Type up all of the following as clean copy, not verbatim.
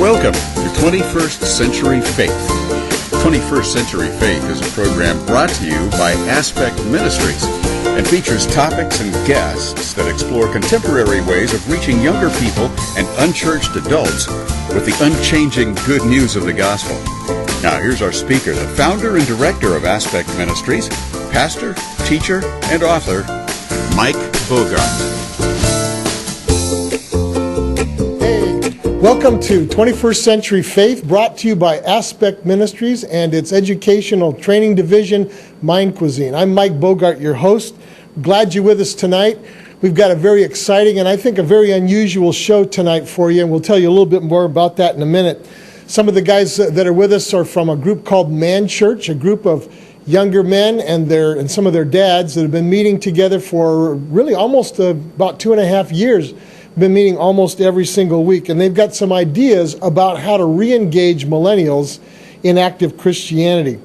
Welcome to 21st Century Faith. 21st Century Faith is a program brought to you by Aspect Ministries and features topics and guests that explore contemporary ways of reaching younger people and unchurched adults with the unchanging good news of the gospel. Now here's our speaker, the founder and director of Aspect Ministries, pastor, teacher, and author, Mike Bogart. Welcome to 21st Century Faith, brought to you by Aspect Ministries and its educational training division, Mind Cuisine. I'm Mike Bogart, your host. Glad you're with us tonight. We've got a very exciting and I think a very unusual show tonight for you, and we'll tell you a little bit more about that in a minute. Some of the guys that are with us are from a group called Man Church, a group of younger men and some of their dads that have been meeting together for really almost about 2.5 years. Been meeting almost every single week, and they've got some ideas about how to re-engage millennials in active Christianity.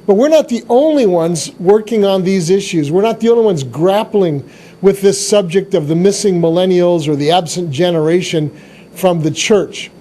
But we're not the only ones working on these issues. We're not the only ones grappling with this subject of the missing millennials or the absent generation from the church.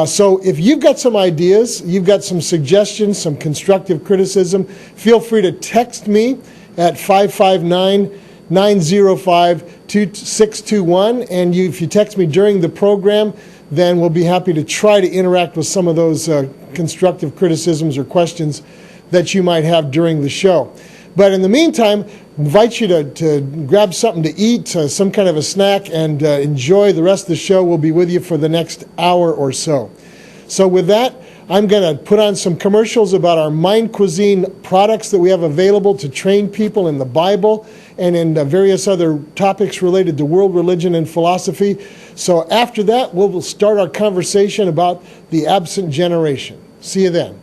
So if you've got some ideas, you've got some suggestions, some constructive criticism, feel free to text me at 559-905-2621, and if you text me during the program, then we'll be happy to try to interact with some of those constructive criticisms or questions that you might have during the show. But in the meantime, I invite you to grab something to eat, some kind of a snack, and enjoy the rest of the show. We'll be with you for the next hour or so. So with that, I'm going to put on some commercials about our Mind Cuisine products that we have available to train people in the Bible and in various other topics related to world religion and philosophy. So after that, we'll start our conversation about the absent generation. See you then.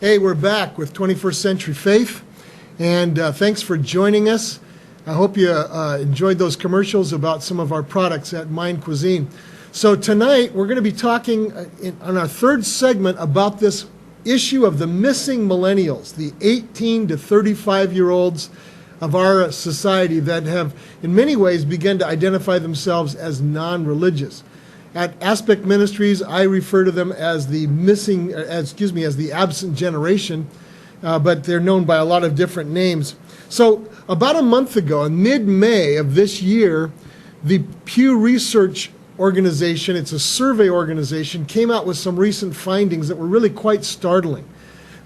Hey, we're back with 21st Century Faith, and thanks for joining us. I hope you enjoyed those commercials about some of our products at Mind Cuisine. So tonight, we're going to be talking on our third segment about this issue of the missing millennials, the 18 to 35-year-olds of our society that have, in many ways, begun to identify themselves as non-religious. At Aspect Ministries, I refer to them as the absent generation, but they're known by a lot of different names. So about a month ago, in mid-May of this year, the Pew Research organization, it's a survey organization, came out with some recent findings that were really quite startling.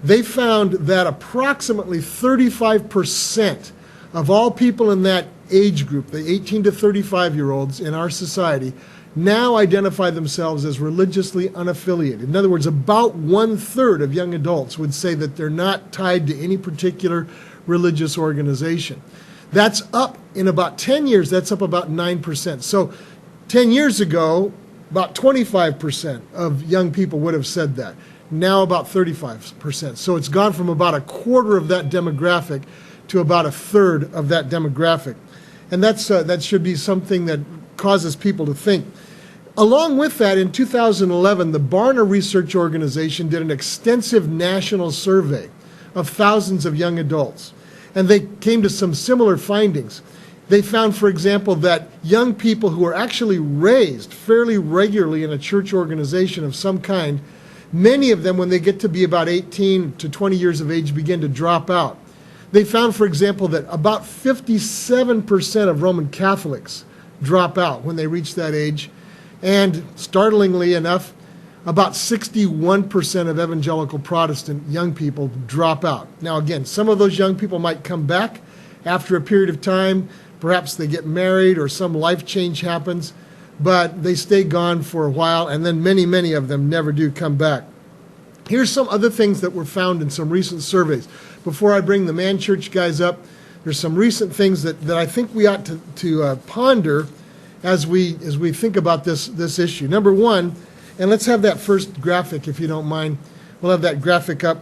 They found that approximately 35% of all people in that age group, the 18 to 35-year-olds in our society, now identify themselves as religiously unaffiliated. In other words, about 1/3 of young adults would say that they're not tied to any particular religious organization. That's up in about 10 years, that's up about 9%. So 10 years ago, about 25% of young people would have said that. Now about 35%. So it's gone from about 1/4 of that demographic to about 1/3 of that demographic. And that should be something that causes people to think. Along with that, in 2011, the Barna Research Organization did an extensive national survey of thousands of young adults, and they came to some similar findings. They found, for example, that young people who are actually raised fairly regularly in a church organization of some kind, many of them, when they get to be about 18 to 20 years of age, begin to drop out. They found, for example, that about 57% of Roman Catholics drop out when they reach that age. And startlingly enough, about 61% of evangelical Protestant young people drop out. Now again, some of those young people might come back after a period of time. Perhaps they get married or some life change happens, but they stay gone for a while, and then many, many of them never do come back. Here's some other things that were found in some recent surveys. Before I bring the Man Church guys up, there's some recent things that I think we ought to ponder as we think about this issue. Number one, and let's have that first graphic if you don't mind. We'll have that graphic up.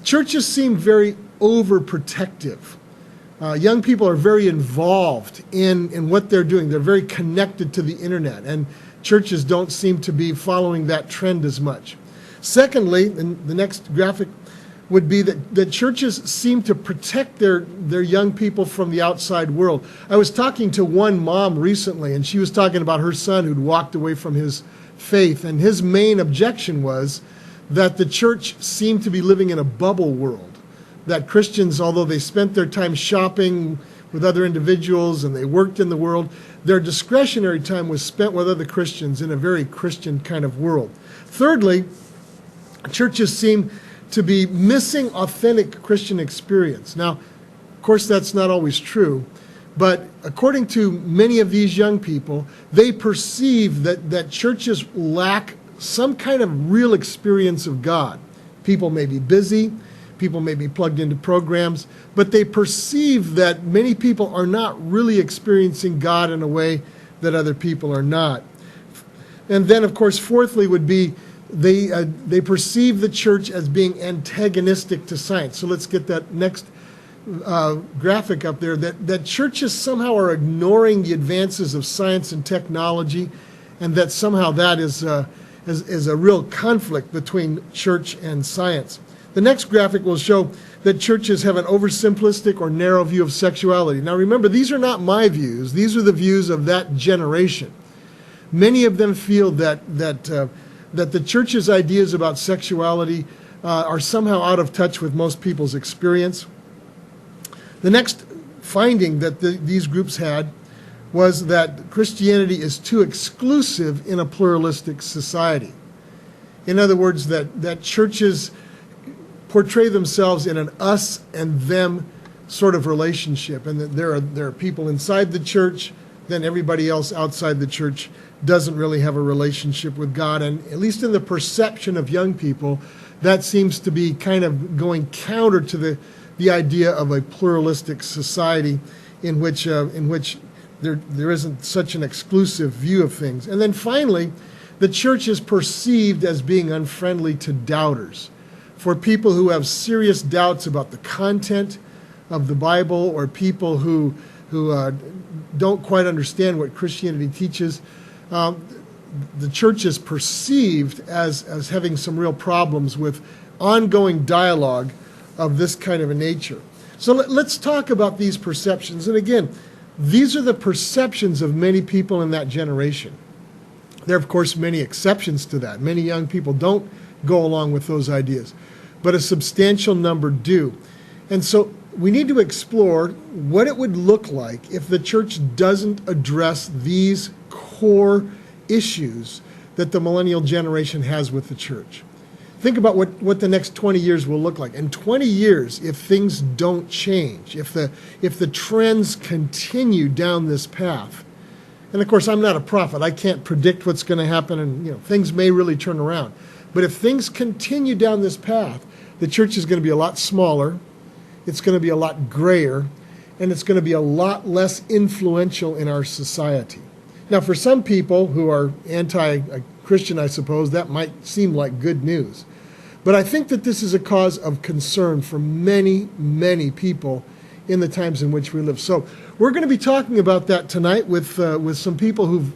Churches seem very overprotective. Young people are very involved in what they're doing. They're very connected to the internet, and churches don't seem to be following that trend as much. Secondly, and the next graphic would be that churches seem to protect their young people from the outside world. I was talking to one mom recently, and she was talking about her son who'd walked away from his faith, and his main objection was that the church seemed to be living in a bubble world, that Christians, although they spent their time shopping with other individuals and they worked in the world, their discretionary time was spent with other Christians in a very Christian kind of world. Thirdly, churches seem to be missing authentic Christian experience. Now, of course, that's not always true, but according to many of these young people, they perceive that churches lack some kind of real experience of God. People may be busy, people may be plugged into programs, but they perceive that many people are not really experiencing God in a way that other people are not. And then, of course, fourthly would be they perceive the church as being antagonistic to science. So let's get that next graphic up there, that churches somehow are ignoring the advances of science and technology, and that somehow that is a real conflict between church and science. The next graphic will show that churches have an oversimplistic or narrow view of sexuality. Now remember, these are not my views. These are the views of that generation. Many of them feel that the church's ideas about sexuality are somehow out of touch with most people's experience. The next finding that these groups had was that Christianity is too exclusive in a pluralistic society. In other words, that churches portray themselves in an us and them sort of relationship, and that there are people inside the church, then everybody else outside the church doesn't really have a relationship with God. And at least in the perception of young people, that seems to be kind of going counter to the idea of a pluralistic society in which there isn't such an exclusive view of things. And then finally, the church is perceived as being unfriendly to doubters. For people who have serious doubts about the content of the Bible, or people who don't quite understand what Christianity teaches, the church is perceived as having some real problems with ongoing dialogue of this kind of a nature. So let's talk about these perceptions. And again, these are the perceptions of many people in that generation. There are, of course, many exceptions to that. Many young people don't go along with those ideas, but a substantial number do. And so we need to explore what it would look like if the church doesn't address these core issues that the millennial generation has with the church. Think about what the next 20 years will look like. In 20 years, if things don't change, if the trends continue down this path, and of course I'm not a prophet, I can't predict what's going to happen, and things may really turn around. But if things continue down this path, the church is going to be a lot smaller, it's going to be a lot grayer, and it's going to be a lot less influential in our society. Now, for some people who are anti-Christian, I suppose, that might seem like good news. But I think that this is a cause of concern for many, many people in the times in which we live. So we're going to be talking about that tonight with some people who've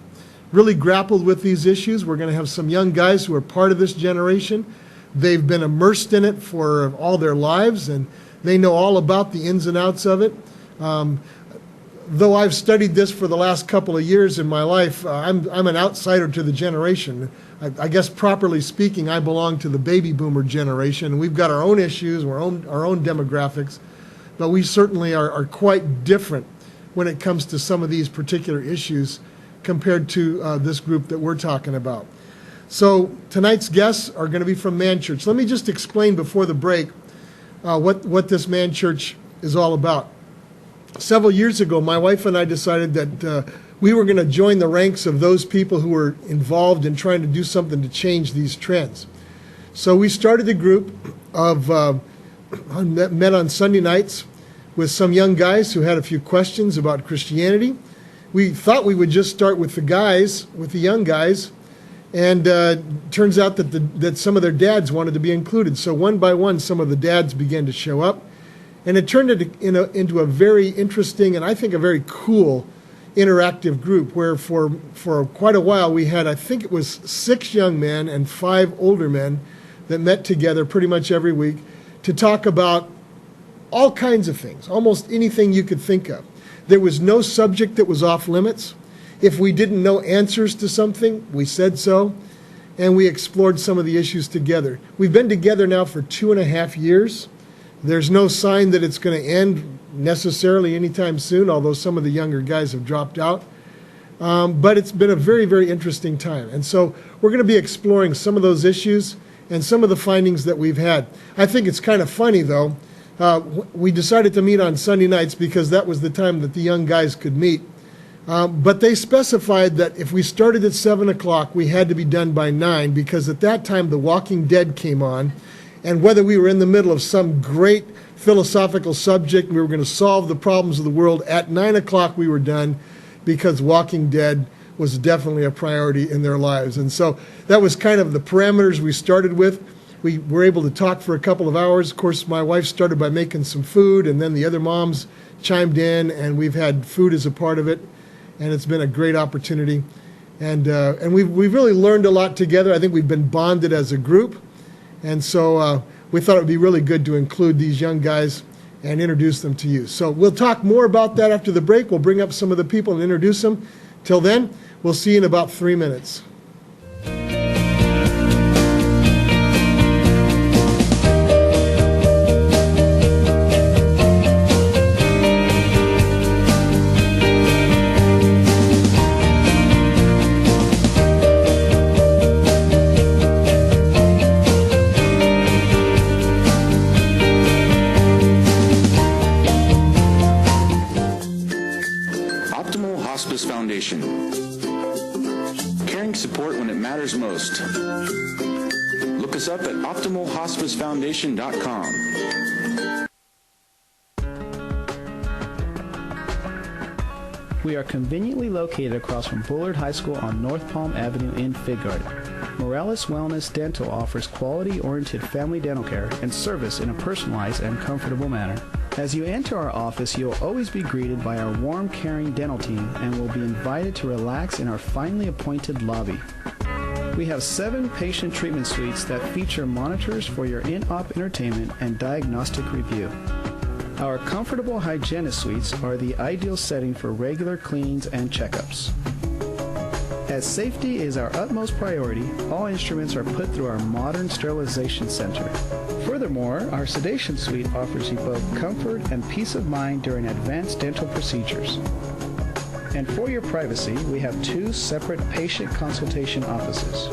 really grappled with these issues. We're going to have some young guys who are part of this generation. They've been immersed in it for all their lives, and they know all about the ins and outs of it. Though I've studied this for the last couple of years in my life, I'm an outsider to the generation. I guess properly speaking, I belong to the baby boomer generation. We've got our own issues, our own demographics, but we certainly are quite different when it comes to some of these particular issues compared to this group that we're talking about. So tonight's guests are going to be from Man Church. Let me just explain before the break what this Man Church is all about. Several years ago, my wife and I decided that we were going to join the ranks of those people who were involved in trying to do something to change these trends. So we started a group of met on Sunday nights. with some young guys who had a few questions about Christianity. We thought we would just start with the young guys, and turns out that some of their dads wanted to be included. So one by one, some of the dads began to show up, and it turned into a very interesting and I think a very cool interactive group where for quite a while we had, I think it was 6 young men and 5 older men that met together pretty much every week to talk about all kinds of things, almost anything you could think of. There was no subject that was off limits. If we didn't know answers to something, we said so, and we explored some of the issues together. We've been together now for 2.5 years. There's no sign that it's going to end necessarily anytime soon, although some of the younger guys have dropped out. But it's been a very, very interesting time. And so we're going to be exploring some of those issues and some of the findings that we've had. I think it's kind of funny, though. We decided to meet on Sunday nights because that was the time that the young guys could meet. But they specified that if we started at 7 o'clock, we had to be done by 9, because at that time The Walking Dead came on. And whether we were in the middle of some great philosophical subject, we were going to solve the problems of the world, at 9 o'clock we were done, because Walking Dead was definitely a priority in their lives. And so that was kind of the parameters we started with. We were able to talk for a couple of hours. Of course, my wife started by making some food, and then the other moms chimed in, and we've had food as a part of it, and it's been a great opportunity. And we've really learned a lot together. I think we've been bonded as a group, and so we thought it would be really good to include these young guys and introduce them to you. So we'll talk more about that after the break. We'll bring up some of the people and introduce them. Till then, we'll see you in about 3 minutes. Caring support when it matters most. Look us up at optimalhospicefoundation.com. We are conveniently located across from Bullard High School on North Palm Avenue in Fig Garden. Morales Wellness Dental offers quality-oriented family dental care and service in a personalized and comfortable manner. As you enter our office, you'll always be greeted by our warm, caring dental team and will be invited to relax in our finely appointed lobby. We have 7 patient treatment suites that feature monitors for your in-op entertainment and diagnostic review. Our comfortable hygienist suites are the ideal setting for regular cleanings and checkups. As safety is our utmost priority, all instruments are put through our modern sterilization center. Furthermore, our sedation suite offers you both comfort and peace of mind during advanced dental procedures. And for your privacy, we have 2 separate patient consultation offices.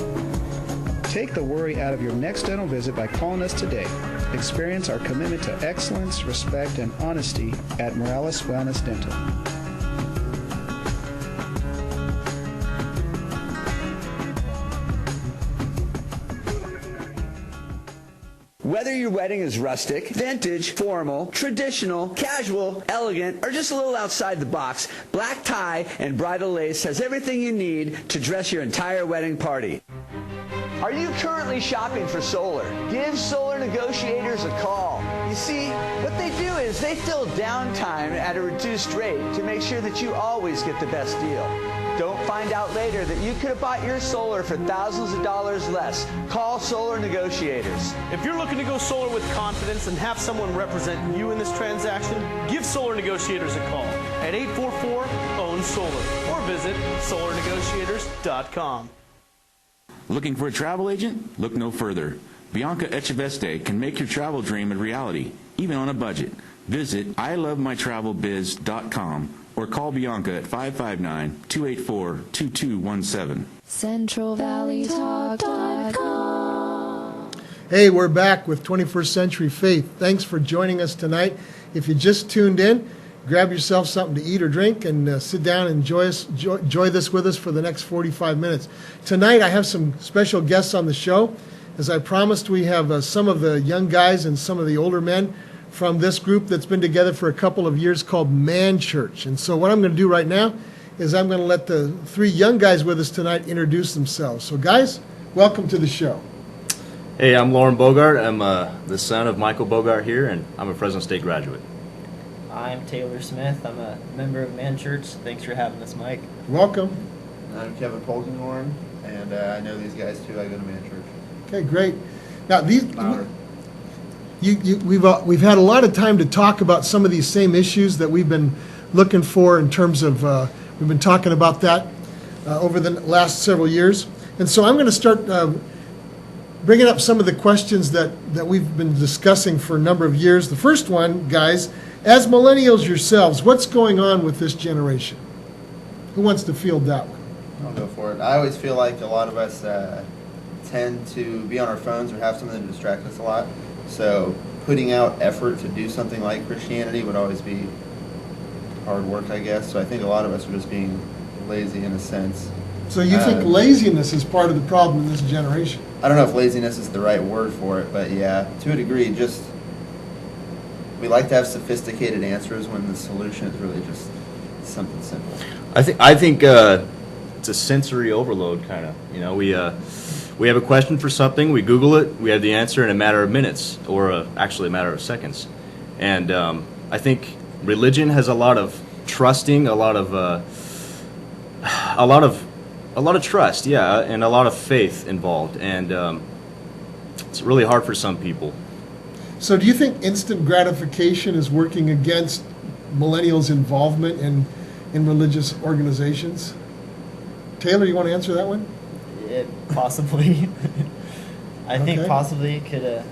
Take the worry out of your next dental visit by calling us today. Experience our commitment to excellence, respect, and honesty at Morales Wellness Dental. Whether your wedding is rustic, vintage, formal, traditional, casual, elegant, or just a little outside the box, Black Tie and Bridal Lace has everything you need to dress your entire wedding party. Are you currently shopping for solar? Give Solar Negotiators a call. You see, what they do is they fill downtime at a reduced rate to make sure that you always get the best deal. Don't find out later that you could have bought your solar for thousands of dollars less. Call Solar Negotiators. If you're looking to go solar with confidence and have someone represent you in this transaction, give Solar Negotiators a call at 844-OWN-SOLAR or visit solarnegotiators.com. Looking for a travel agent? Look no further. Bianca Echeveste can make your travel dream a reality, even on a budget. Visit ilovemytravelbiz.com or call Bianca at 559-284-2217. CentralValleyTalk.com. Hey, we're back with 21st Century Faith. Thanks for joining us tonight. If you just tuned in, grab yourself something to eat or drink and sit down and enjoy this with us for the next 45 minutes. Tonight I have some special guests on the show. As I promised, we have some of the young guys and some of the older men from this group that's been together for a couple of years called Man Church. And so what I'm going to do right now is I'm going to let the three young guys with us tonight introduce themselves. So guys, welcome to the show. Hey, I'm Lauren Bogart. I'm the son of Michael Bogart here, and I'm a Fresno State graduate. I'm Taylor Smith. I'm a member of Man Church. Thanks for having us, Mike. Welcome. I'm Kevin Polkinghorn, and I know these guys too. I go to Man Church. Okay, great. Now these Louder. we've had a lot of time to talk about some of these same issues that we've been looking for in terms of we've been talking about that over the last several years, and so I'm going to start bringing up some of the questions that we've been discussing for a number of years. The first one, guys, as millennials yourselves, what's going on with this generation? Who wants to field that one? I'll go for it. I always feel like a lot of us tend to be on our phones or have something to distract us a lot. So putting out effort to do something like Christianity would always be hard work, I guess. So I think a lot of us are just being lazy in a sense. So you think laziness is part of the problem in this generation? I don't know if laziness is the right word for it, but yeah, to a degree, just we like to have sophisticated answers when the solution is really just something simple. I think it's a sensory overload kind of. You know, we have a question for something, we Google it, we have the answer in a matter of minutes, or actually a matter of seconds. And I think religion has a lot of trusting, a lot of trust, yeah, and a lot of faith involved, and it's really hard for some people. So do you think instant gratification is working against millennials' involvement in religious organizations? Taylor, you want to answer that one? Possibly. I think Okay. possibly it could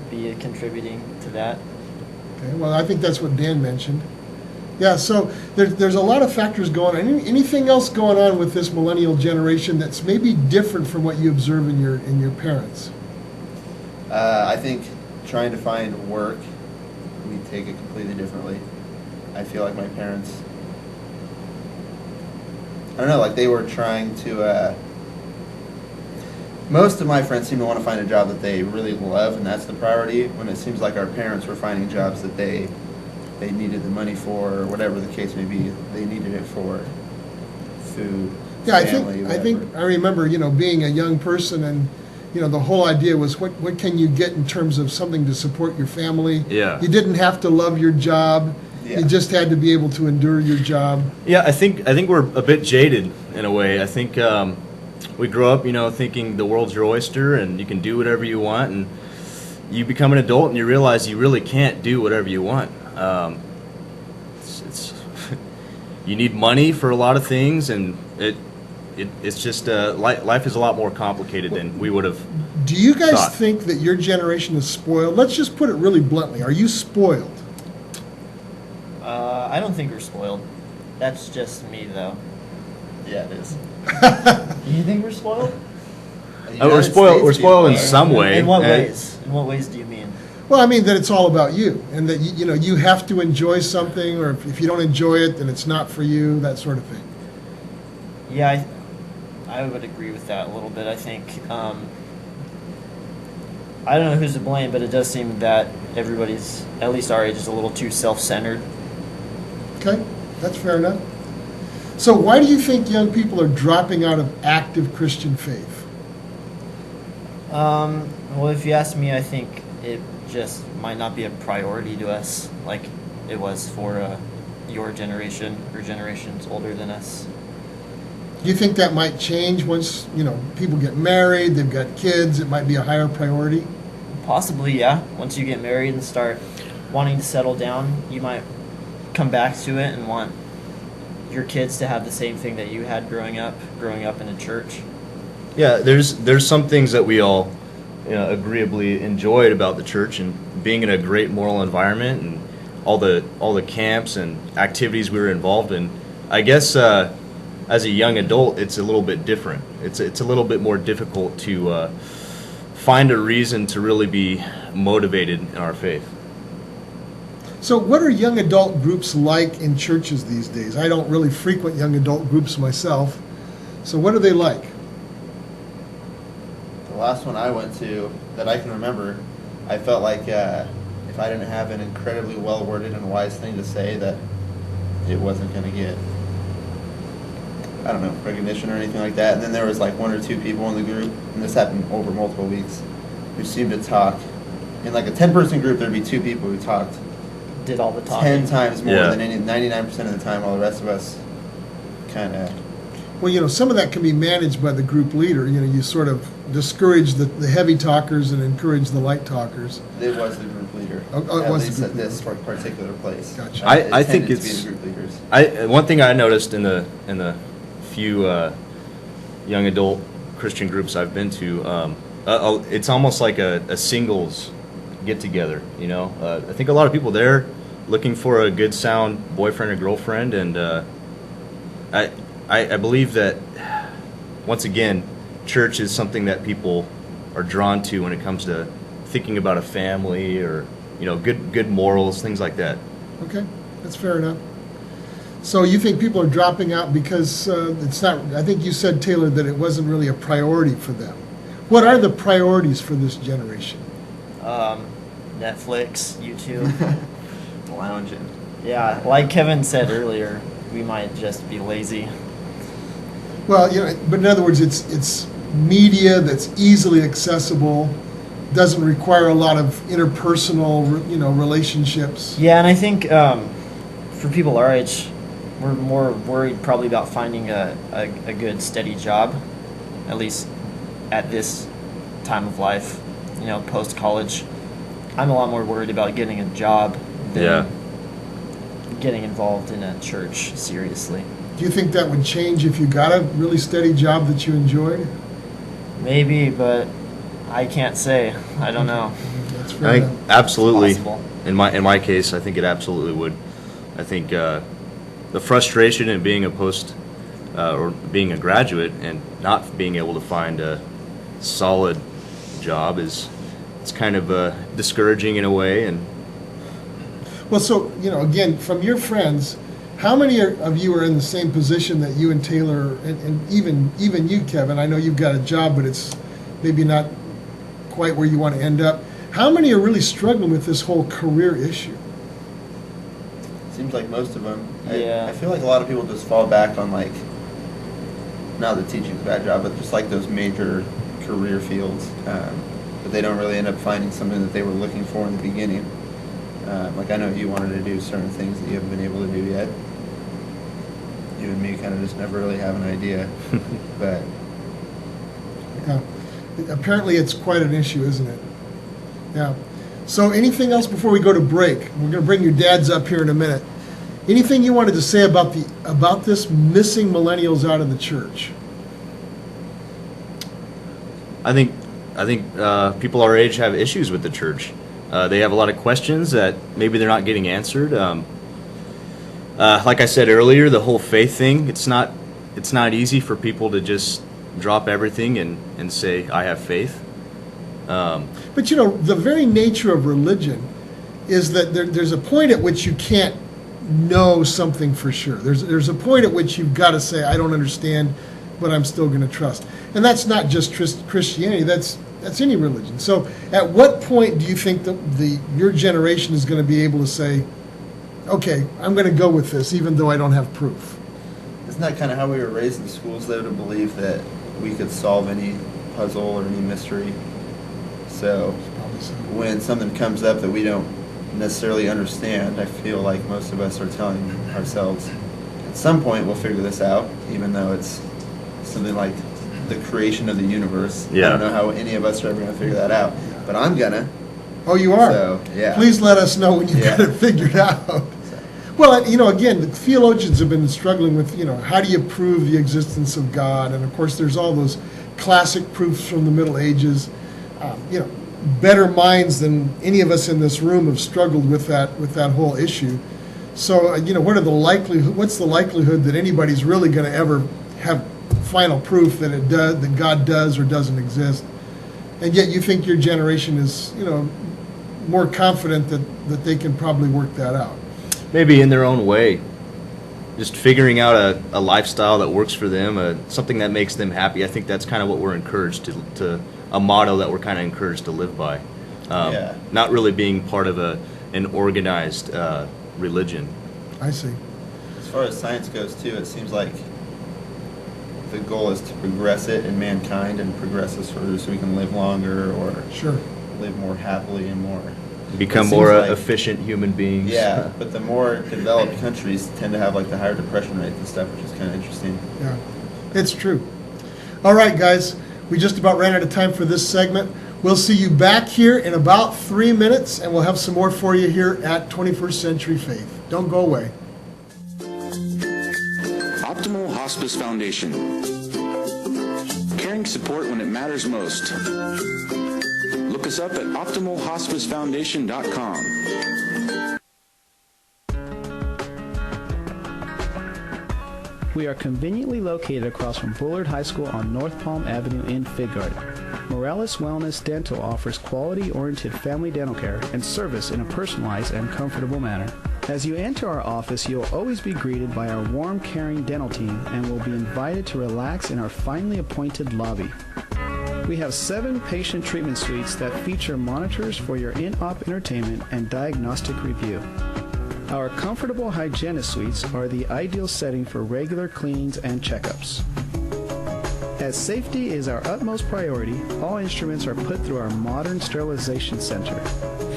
be contributing to that. Okay, well, I think that's what Dan mentioned. Yeah, so there's a lot of factors going on. Anything else going on with this millennial generation that's maybe different from what you observe in your parents? I think trying to find work, we take it completely differently. I feel like my parents, I don't know, like they were trying to, most of my friends seem to want to find a job that they really love, and that's the priority, when it seems like our parents were finding jobs that they needed the money for, or whatever the case may be. They needed it for food, Yeah, family, I remember, being a young person, and the whole idea was what can you get in terms of something to support your family. Yeah. You didn't have to love your job. Yeah. You just had to be able to endure your job. Yeah, I think we're a bit jaded in a way. I think we grow up, thinking the world's your oyster and you can do whatever you want, and you become an adult and you realize you really can't do whatever you want. It's you need money for a lot of things, and it's just life is a lot more complicated than we would have. Do you guys thought. think that your generation is spoiled? Let's just put it really bluntly. Are you spoiled? I don't think we're spoiled. That's just me, though. Yeah, it is. Do you think we're spoiled? We're spoiled in some way. In what ways? In what ways do you mean? Well, I mean that it's all about you, and that you have to enjoy something, or if you don't enjoy it, then it's not for you. That sort of thing. Yeah, I would agree with that a little bit. I think I don't know who's to blame, but it does seem that everybody's, at least our age, is a little too self-centered. Okay, that's fair enough. So why do you think young people are dropping out of active Christian faith? Well, if you ask me, I think it just might not be a priority to us like it was for your generation or generations older than us. Do you think that might change once people get married, they've got kids? It might be a higher priority. Possibly, yeah. Once you get married and start wanting to settle down, you might come back to it and want your kids to have the same thing that you had growing up in a church. Yeah, there's some things that we all agreeably enjoyed about the church, and being in a great moral environment, and all the camps and activities we were involved in. I guess as a young adult, it's a little bit different. It's a little bit more difficult to find a reason to really be motivated in our faith. So what are young adult groups like in churches these days? I don't really frequent young adult groups myself. So what are they like? The last one I went to that I can remember, I felt like it if I didn't have an incredibly well-worded and wise thing to say, that it wasn't going to get, I don't know, recognition or anything like that. And then there was like 1 or 2 people in the group, and this happened over multiple weeks, who seemed to talk. In like a 10-person group, there'd be 2 people who talked Did all the talking. 10 times more Yeah. than 99% of the time, while the rest of us kind of... Well, some of that can be managed by the group leader. You sort of discourage the heavy talkers and encourage the light talkers. It was the group leader. Oh, it at was the least group at this leader. particular place. Gotcha. I It think tended to it's- be the group leaders. One thing I noticed in the few young adult Christian groups I've been to, it's almost like a singles get together. I think a lot of people there looking for a good, sound boyfriend or girlfriend, and I believe that once again, church is something that people are drawn to when it comes to thinking about a family or good morals, things like that. Okay, that's fair enough. So you think people are dropping out because it's not, I think you said, Taylor, that it wasn't really a priority for them. What are the priorities for this generation? Netflix, YouTube. Lounging. Yeah, like Kevin said earlier, we might just be lazy. Well, but in other words, it's media that's easily accessible, doesn't require a lot of interpersonal, relationships. Yeah, and I think for people our age, we're more worried probably about finding a good, steady job, at least at this time of life, post-college. I'm a lot more worried about getting a job than getting involved in a church seriously. Do you think that would change if you got a really steady job that you enjoyed? Maybe, but I can't say. I don't know. That's fair I enough. think absolutely. It's possible. In my case, I think it absolutely would. I think the frustration in being or being a graduate and not being able to find a solid job it's kind of discouraging in a way. And Well, so, again, from your friends, how many of you are in the same position that you and Taylor, and even you, Kevin? I know you've got a job, but it's maybe not quite where you want to end up. How many are really struggling with this whole career issue? Seems like most of them. Yeah. I feel like a lot of people just fall back on like, not that teaching's a bad job, but just like those major career fields. But they don't really end up finding something that they were looking for in the beginning. Like I know you wanted to do certain things that you haven't been able to do yet. You and me kind of just never really have an idea. But Yeah. Apparently, it's quite an issue, isn't it? Yeah. So anything else before we go to break? We're going to bring your dads up here in a minute. Anything you wanted to say about this missing millennials out of the church? I think people our age have issues with the church. They have a lot of questions that maybe they're not getting answered. Like I said earlier, the whole faith thing, it's not easy for people to just drop everything and say, I have faith. But the very nature of religion is that there's a point at which you can't know something for sure. There's a point at which you've got to say, I don't understand, but I'm still going to trust. And that's not just Christianity, that's any religion. So at what point do you think your generation is going to be able to say, okay, I'm going to go with this even though I don't have proof? isn't that kind of how we were raised in schools, though, to believe that we could solve any puzzle or any mystery? So when something comes up that we don't necessarily understand, I feel like most of us are telling ourselves, at some point we'll figure this out, even though it's something like the creation of the universe. Yeah. I don't know how any of us are ever going to figure that out, but I'm gonna. Oh, you are? So, yeah. Please let us know when you've got Yeah. it figured out. Well, again, the theologians have been struggling with, how do you prove the existence of God? And, of course, there's all those classic proofs from the Middle Ages. Better minds than any of us in this room have struggled with that whole issue. So, what's the likelihood that anybody's really going to ever have final proof that God does or doesn't exist? And yet you think your generation is, more confident that they can probably work that out. Maybe in their own way. Just figuring out a lifestyle that works for them, something that makes them happy. I think that's kind of what we're encouraged to a motto that we're kind of encouraged to live by. not really being part of an organized religion. I see. As far as science goes, too, it seems like the goal is to progress it in mankind and progress us further so we can live longer or Sure. live more happily and more. Become It seems more like- efficient human beings. Yeah, but the more developed countries tend to have like the higher depression rates and stuff, which is kind of interesting. Yeah, it's true. All right, guys, we just about ran out of time for this segment. We'll see you back here in about 3 minutes, and we'll have some more for you here at 21st Century Faith. Don't go away. Optimal Hospice Foundation. Caring support when it matters most. Look us up at optimalhospicefoundation.com. We are conveniently located across from Bullard High School on North Palm Avenue in Fig Garden. Morales Wellness Dental offers quality-oriented family dental care and service in a personalized and comfortable manner. As you enter our office, you'll always be greeted by our warm, caring dental team and will be invited to relax in our finely appointed lobby. We have 7 patient treatment suites that feature monitors for your in-op entertainment and diagnostic review. Our comfortable hygienist suites are the ideal setting for regular cleanings and checkups. As safety is our utmost priority, all instruments are put through our modern sterilization center.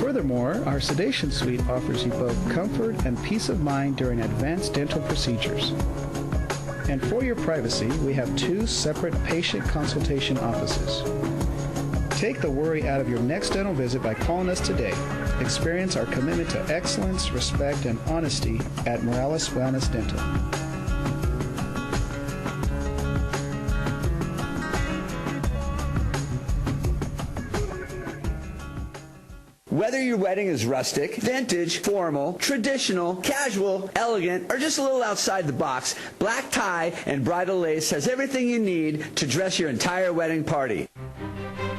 Furthermore, our sedation suite offers you both comfort and peace of mind during advanced dental procedures. And for your privacy, we have 2 separate patient consultation offices. Take the worry out of your next dental visit by calling us today. Experience our commitment to excellence, respect, and honesty at Morales Wellness Dental. Whether your wedding is rustic, vintage, formal, traditional, casual, elegant, or just a little outside the box, black tie and bridal lace has everything you need to dress your entire wedding party.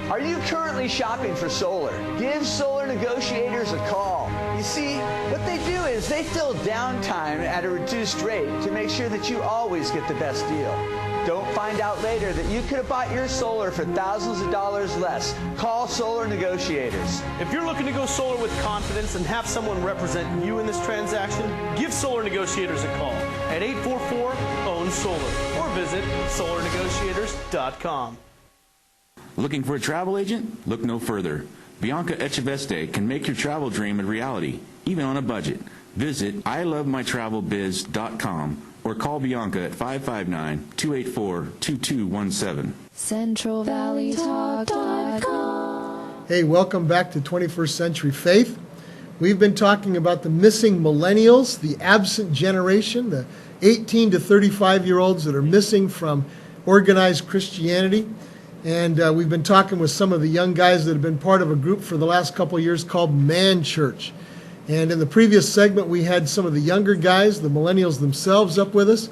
Are you currently shopping for solar? Give Solar Negotiators a call. You see, what they do is they fill downtime at a reduced rate to make sure that you always get the best deal. Don't find out later that you could have bought your solar for thousands of dollars less. Call Solar Negotiators. If you're looking to go solar with confidence and have someone represent you in this transaction, give Solar Negotiators a call at 844-OWN-SOLAR or visit solarnegotiators.com. Looking for a travel agent? Look no further. Bianca Echeveste can make your travel dream a reality, even on a budget. Visit ilovemytravelbiz.com or call Bianca at 559-284-2217. CentralValleyTalk.com. Hey, welcome back to 21st Century Faith. We've been talking about the missing millennials, the absent generation, the 18 to 35-year-olds that are missing from organized Christianity. And we've been talking with some of the young guys that have been part of a group for the last couple of years called Man Church. And in the previous segment, we had some of the younger guys, the millennials themselves, up with us.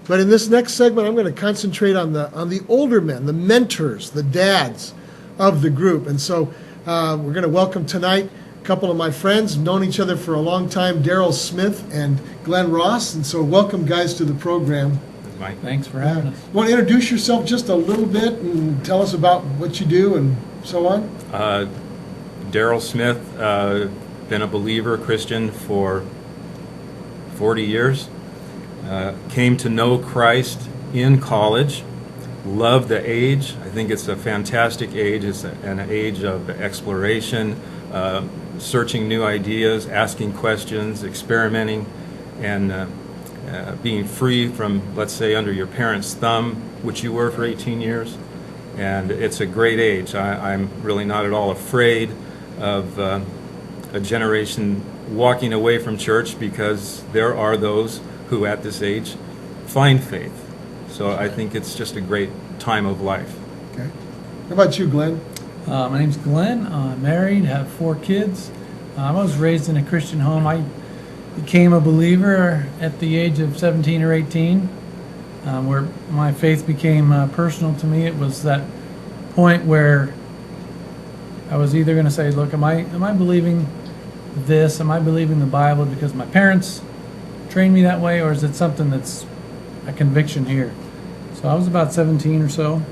But in this next segment, I'm going to concentrate on the older men, the mentors, the dads of the group. And so we're going to welcome tonight a couple of my friends, known each other for a long time, Daryl Smith and Glenn Ross. And so welcome, guys, to the program. Mike, thanks for having us. Want to introduce yourself just a little bit and tell us about what you do and so on? Daryl Smith, been a believer, Christian for 40 years. Came to know Christ in college. Loved the age. I think it's a fantastic age. It's an age of exploration, searching new ideas, asking questions, experimenting, and being free from, let's say, under your parents' thumb, which you were for 18 years. And it's a great age. I'm really not at all afraid of a generation walking away from church, because there are those who at this age find faith. So I think it's just a great time of life. Okay. How about you, Glenn? My name's Glenn. I'm married, have 4 kids. I was raised in a Christian home. I became a believer at the age of 17 or 18, where my faith became personal to me. It was that point where I was either going to say, look, am I believing this? Am I believing the Bible because my parents trained me that way, or is it something that's a conviction here? So I was about 17 or so,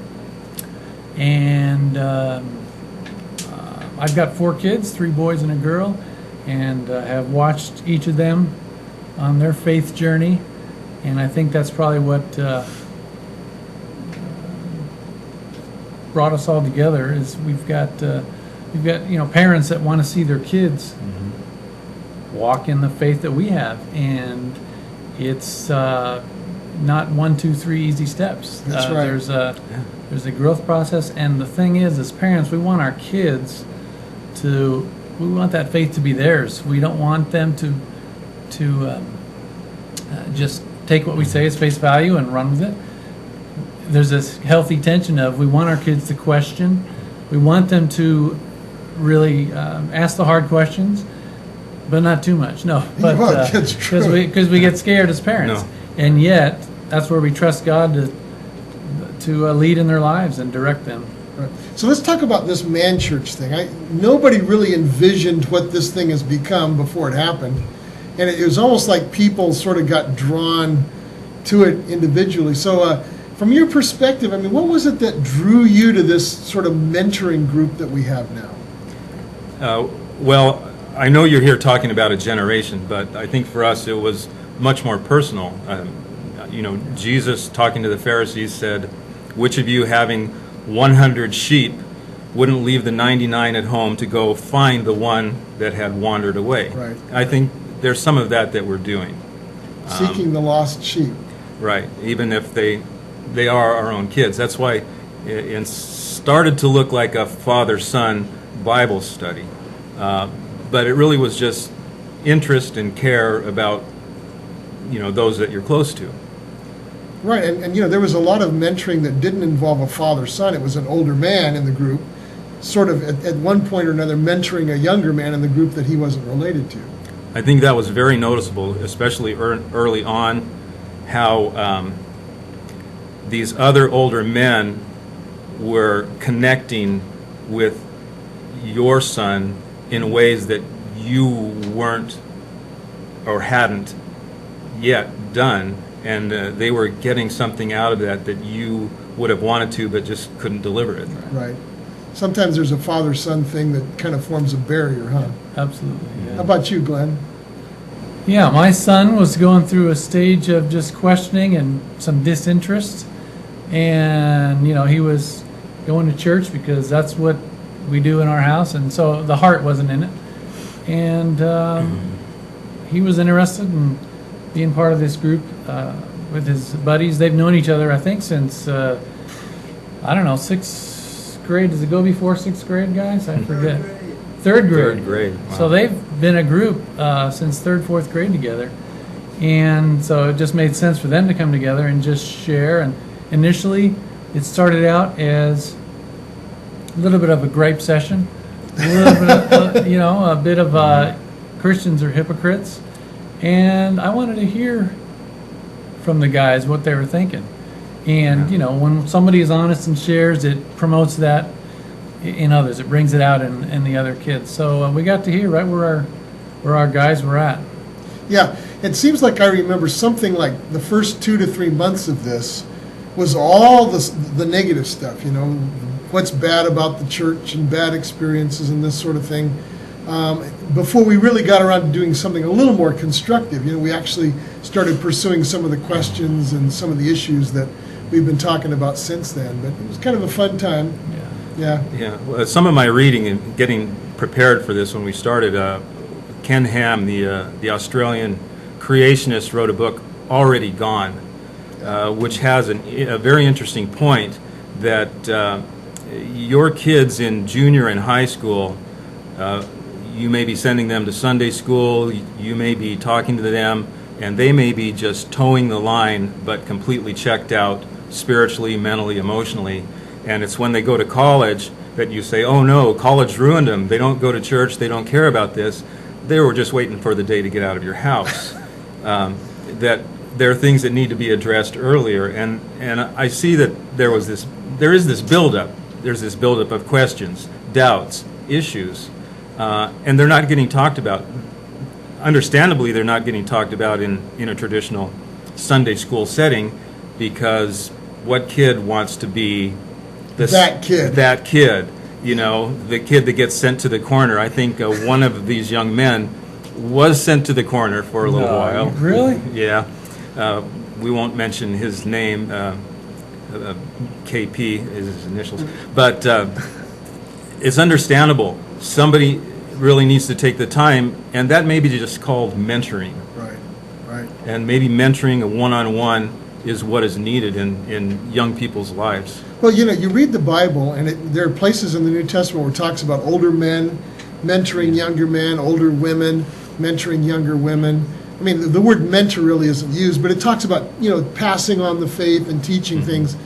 and I've got 4 kids, 3 boys and a girl, and have watched each of them on their faith journey, and I think that's probably what brought us all together. Is we've got parents that want to see their kids walk in the faith that we have, and it's not 1, 2, 3 easy steps. That's right. There's a growth process, and the thing is, as parents, we want our kids we want that faith to be theirs. We don't want them to just take what we say as face value and run with it. There's this healthy tension of we want our kids to question. We want them to really ask the hard questions, but not too much. No, but because we get scared as parents, and yet that's where we trust God to lead in their lives and direct them. Right. So let's talk about this man church thing. Nobody really envisioned what this thing has become before it happened, and it was almost like people sort of got drawn to it individually. So from your perspective, I mean, what was it that drew you to this sort of mentoring group that we have now? Well, I know you're here talking about a generation, but I think for us it was much more personal. Jesus, talking to the Pharisees, said, "Which of you having 100 sheep wouldn't leave the 99 at home to go find the one that had wandered away?" Right. I think there's some of that we're doing. Seeking the lost sheep. Right, even if they are our own kids. That's why it started to look like a father-son Bible study. But it really was just interest and care about, those that you're close to. Right, and there was a lot of mentoring that didn't involve a father-son. It was an older man in the group, sort of at one point or another mentoring a younger man in the group that he wasn't related to. I think that was very noticeable, especially early on, how these other older men were connecting with your son in ways that you weren't or hadn't yet done, and they were getting something out of that you would have wanted to but just couldn't deliver it. Right. Sometimes there's a father-son thing that kind of forms a barrier, huh? Absolutely. Yeah. How about you, Glenn? Yeah, my son was going through a stage of just questioning and some disinterest, and he was going to church because that's what we do in our house, and so the heart wasn't in it, and he was interested in being part of this group with his buddies. They've known each other, I think, since 6th grade. Does it go before 6th grade, guys? I forget. Third grade. Wow. So they've been a group since 3rd, 4th grade together, and so it just made sense for them to come together and just share. And initially, it started out as a little bit of a gripe session, a little bit of, a bit of Christians are hypocrites, and I wanted to hear from the guys what they were thinking. And when somebody is honest and shares, it promotes that in others. It brings it out in the other kids. So we got to hear right where our guys were at. Yeah, it seems like I remember something like the first 2 to 3 months of this was all the negative stuff, what's bad about the church and bad experiences and this sort of thing. Before we really got around to doing something a little more constructive, we actually started pursuing some of the questions and some of the issues that we've been talking about since then. But it was kind of a fun time. Yeah. Well, some of my reading and getting prepared for this when we started, Ken Ham, the Australian creationist, wrote a book, Already Gone, which has a very interesting point that your kids in junior and high school, you may be sending them to Sunday school, you may be talking to them, and they may be just towing the line but completely checked out spiritually, mentally, emotionally. And it's when they go to college that you say, oh no, college ruined them. They don't go to church, they don't care about this. They were just waiting for the day to get out of your house. That there are things that need to be addressed earlier. And I see that there is this buildup. There's this buildup of questions, doubts, issues, and they're not getting talked about. Understandably, they're not getting talked about in a traditional Sunday school setting, because what kid wants to be that kid? the kid that gets sent to the corner. I think one of these young men was sent to the corner for a little while. Really? Yeah. We won't mention his name. KP is his initials. But it's understandable. Somebody really needs to take the time, and that may be just called mentoring. Right. And maybe mentoring a one-on-one is what is needed in young people's lives. Well, you read the Bible, and there are places in the New Testament where it talks about older men mentoring younger men, older women mentoring younger women. I mean, the word mentor really isn't used, but it talks about, passing on the faith and teaching things.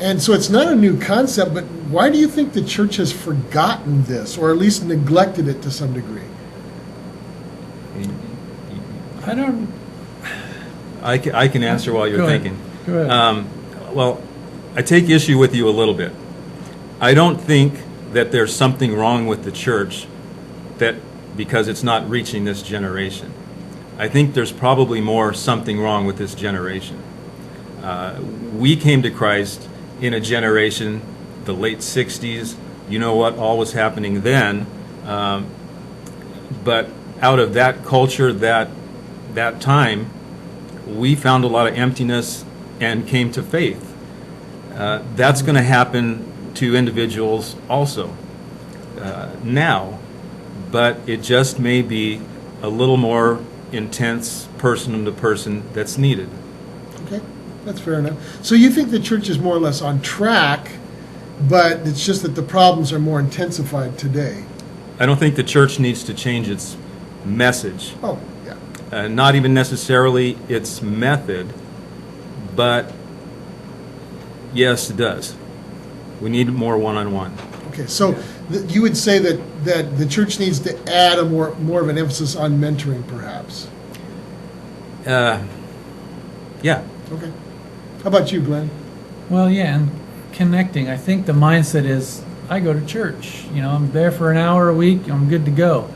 And so it's not a new concept, but why do you think the church has forgotten this, or at least neglected it to some degree? I can answer while you're thinking. Go ahead. Well, I take issue with you a little bit. I don't think that there's something wrong with the church because it's not reaching this generation. I think there's probably more something wrong with this generation. We came to Christ in a generation, the late 60s. You know what all was happening then. But out of that culture, that time, we found a lot of emptiness and came to faith. That's going to happen to individuals also now, but it just may be a little more intense person to person that's needed. Okay, that's fair enough. So you think the church is more or less on track, but it's just that the problems are more intensified today? I don't think the church needs to change its message. Oh, yeah. Not even necessarily its method, but yes, it does. We need more one-on-one. Okay, so you would say that the church needs to add a more of an emphasis on mentoring, perhaps? Yeah. Okay. How about you, Glenn? Well, yeah, and connecting. I think the mindset is, I go to church. I'm there for an hour a week. I'm good to go.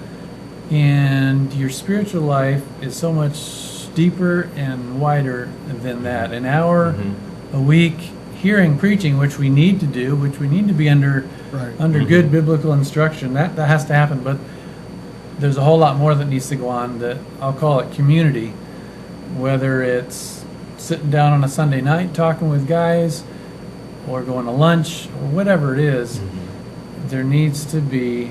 And your spiritual life is so much deeper and wider than that. An hour a week hearing preaching, which we need to do, which we need to be under good biblical instruction. That has to happen. But there's a whole lot more that needs to go on that I'll call it community, whether it's sitting down on a Sunday night talking with guys or going to lunch or whatever it is. There needs to be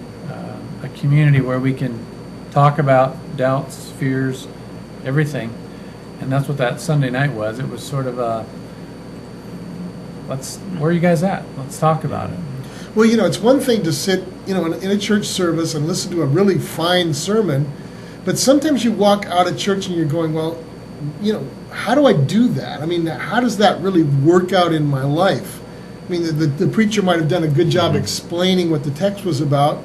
a community where we can talk about doubts, fears, everything. And that's what that Sunday night was. It was sort of where are you guys at? Let's talk about it. Well, it's one thing to sit, in a church service and listen to a really fine sermon, but sometimes you walk out of church and you're going, well, how do I do that? I mean, how does that really work out in my life? I mean, the preacher might have done a good job explaining what the text was about,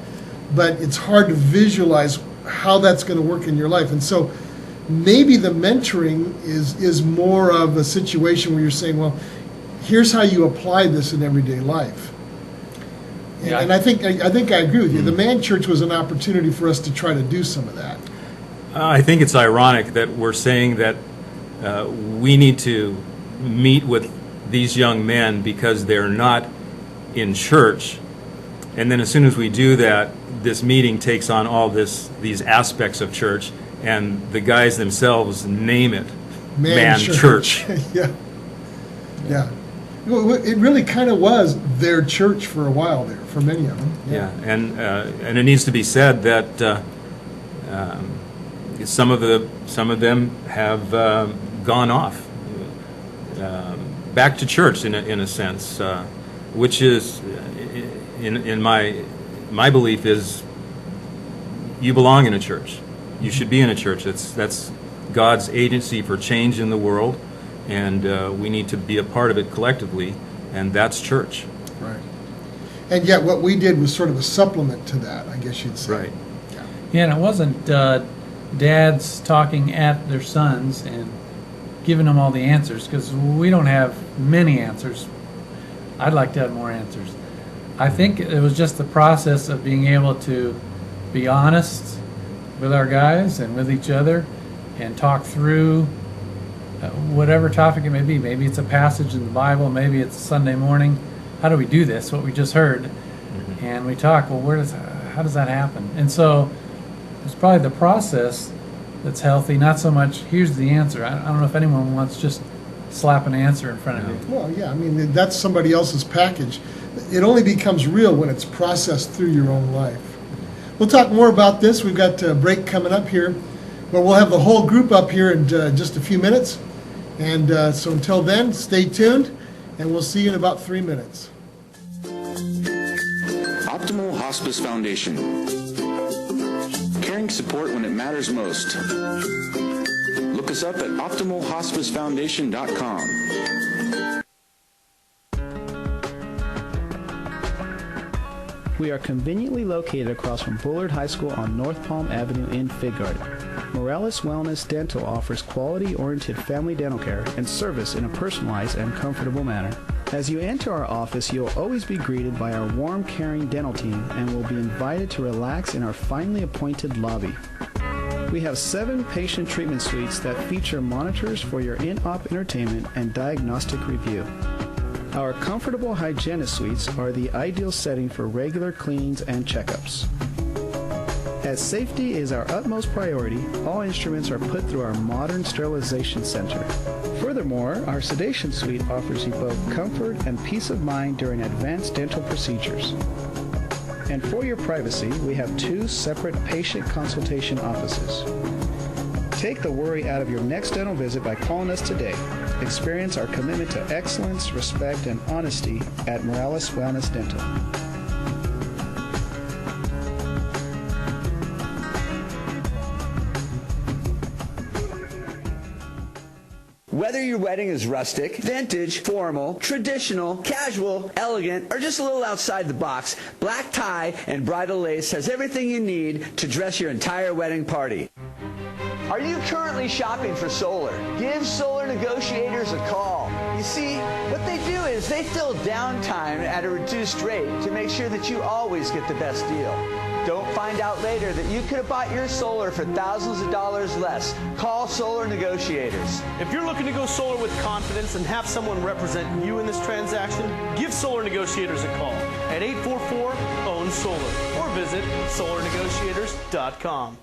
but it's hard to visualize how that's going to work in your life. And so maybe the mentoring is more of a situation where you're saying, well, here's how you apply this in everyday life. Yeah. And I think I agree with you. The Man Church was an opportunity for us to try to do some of that. I think it's ironic that we're saying that we need to meet with these young men because they're not in church, and then as soon as we do that, this meeting takes on all these aspects of church, and the guys themselves name it Man Church. Yeah. Well, it really kind of was their church for a while there, for many of them. Yeah, and it needs to be said that some of them have gone off back to church in a sense, which is in my belief is you belong in a church. You should be in a church. That's God's agency for change in the world, and we need to be a part of it collectively, and that's church. Right. And yet what we did was sort of a supplement to that, I guess you'd say. Right. Yeah, and it wasn't dads talking at their sons and giving them all the answers, because we don't have many answers. I'd like to have more answers. I think it was just the process of being able to be honest with our guys and with each other and talk through whatever topic it may be. Maybe it's a passage in the Bible, maybe it's Sunday morning. How do we do this, what we just heard? And we talk, well, how does that happen? And so it's probably the process that's healthy, not so much, here's the answer. I don't know if anyone wants just slap an answer in front of you. Well, yeah, I mean, that's somebody else's package. It only becomes real when it's processed through your own life. We'll talk more about this. We've got a break coming up here, but we'll have the whole group up here in just a few minutes. And so until then, stay tuned, and we'll see you in about 3 minutes. Optimal Hospice Foundation. Caring support when it matters most. Look us up at optimalhospicefoundation.com. We are conveniently located across from Bullard High School on North Palm Avenue in Fig Garden. Morales Wellness Dental offers quality-oriented family dental care and service in a personalized and comfortable manner. As you enter our office, you'll always be greeted by our warm, caring dental team and will be invited to relax in our finely appointed lobby. We have 7 patient treatment suites that feature monitors for your in-op entertainment and diagnostic review. Our comfortable hygienist suites are the ideal setting for regular cleanings and checkups. As safety is our utmost priority, all instruments are put through our modern sterilization center. Furthermore, our sedation suite offers you both comfort and peace of mind during advanced dental procedures. And for your privacy, we have 2 separate patient consultation offices. Take the worry out of your next dental visit by calling us today. Experience our commitment to excellence, respect, and honesty at Morales Wellness Dental. Whether your wedding is rustic, vintage, formal, traditional, casual, elegant, or just a little outside the box, black tie and bridal lace has everything you need to dress your entire wedding party. Are you currently shopping for solar? Give Solar Negotiators a call. You see, what they do is they fill downtime at a reduced rate to make sure that you always get the best deal. Don't find out later that you could have bought your solar for thousands of dollars less. Call Solar Negotiators. If you're looking to go solar with confidence and have someone represent you in this transaction, give Solar Negotiators a call at 844-OWN-SOLAR or visit solarnegotiators.com.